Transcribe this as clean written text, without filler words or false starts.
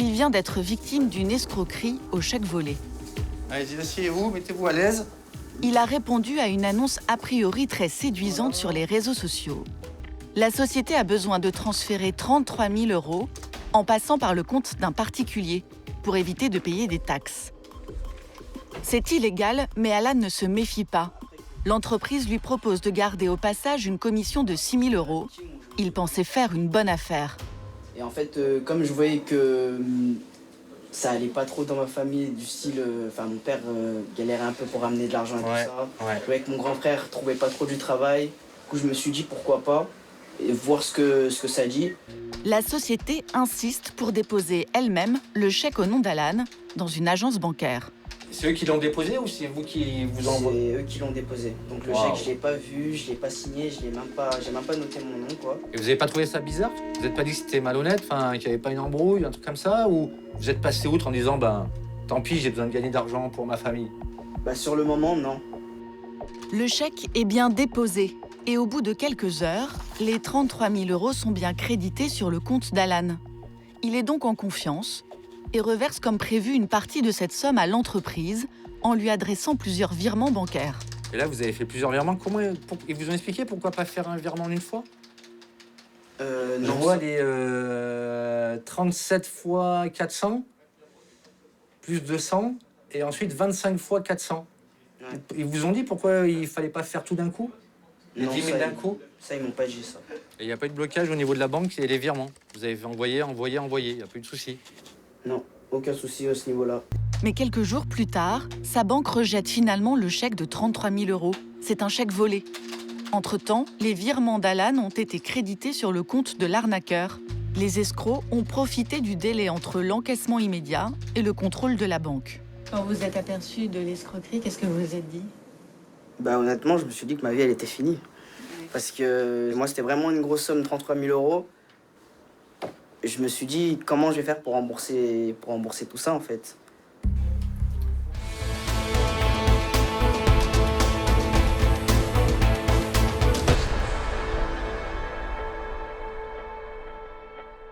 Il vient d'être victime d'une escroquerie au chèque volé. Allez-y, asseyez-vous, mettez-vous à l'aise. Il a répondu à une annonce a priori très séduisante sur les réseaux sociaux. La société a besoin de transférer 33 000 € en passant par le compte d'un particulier pour éviter de payer des taxes. C'est illégal, mais Alan ne se méfie pas. L'entreprise lui propose de garder au passage une commission de 6 000 €. Il pensait faire une bonne affaire. Et en fait, comme je voyais que ça allait pas trop dans ma famille, du style, mon père galérait un peu pour ramener de l'argent et tout ça. Je voyais que mon grand frère trouvait pas trop du travail. Du coup, je me suis dit pourquoi pas et voir ce que ça dit. La société insiste pour déposer elle-même le chèque au nom d'Alan dans une agence bancaire. C'est eux qui l'ont déposé ou c'est vous qui vous envoyez? C'est eux qui l'ont déposé. Donc le chèque, je l'ai pas vu, je l'ai pas signé, j'ai même pas noté mon nom, quoi. Et vous avez pas trouvé ça bizarre? Vous n'êtes pas dit que c'était malhonnête, qu'il n'y avait pas une embrouille, un truc comme ça? Ou vous êtes passé outre en disant, tant pis, j'ai besoin de gagner d'argent pour ma famille? Sur le moment, non. Le chèque est bien déposé. Et au bout de quelques heures, les 33 000 € sont bien crédités sur le compte d'Alan. Il est donc en confiance et reverse comme prévu une partie de cette somme à l'entreprise en lui adressant plusieurs virements bancaires. Et là, vous avez fait plusieurs virements. Ils vous ont expliqué pourquoi pas faire un virement en une fois? Non. Je vois les 37 fois 400, plus 200, et ensuite 25 fois 400. Ouais. Ils vous ont dit pourquoi il fallait pas faire tout d'un coup? Les Non, 10 000 ça, d'un coup? Ça, ils m'ont pas dit ça. Et il n'y a pas eu de blocage au niveau de la banque et les virements? Vous avez envoyé, il n'y a pas eu de souci? Non, aucun souci à ce niveau-là. Mais quelques jours plus tard, sa banque rejette finalement le chèque de 33 000 €. C'est un chèque volé. Entre-temps, les virements d'Alan ont été crédités sur le compte de l'arnaqueur. Les escrocs ont profité du délai entre l'encaissement immédiat et le contrôle de la banque. Quand vous êtes aperçu de l'escroquerie, qu'est-ce que vous vous êtes dit? Honnêtement, je me suis dit que ma vie, elle était finie. Parce que moi, c'était vraiment une grosse somme, 33 000 €. Je me suis dit, comment je vais faire pour rembourser tout ça, en fait.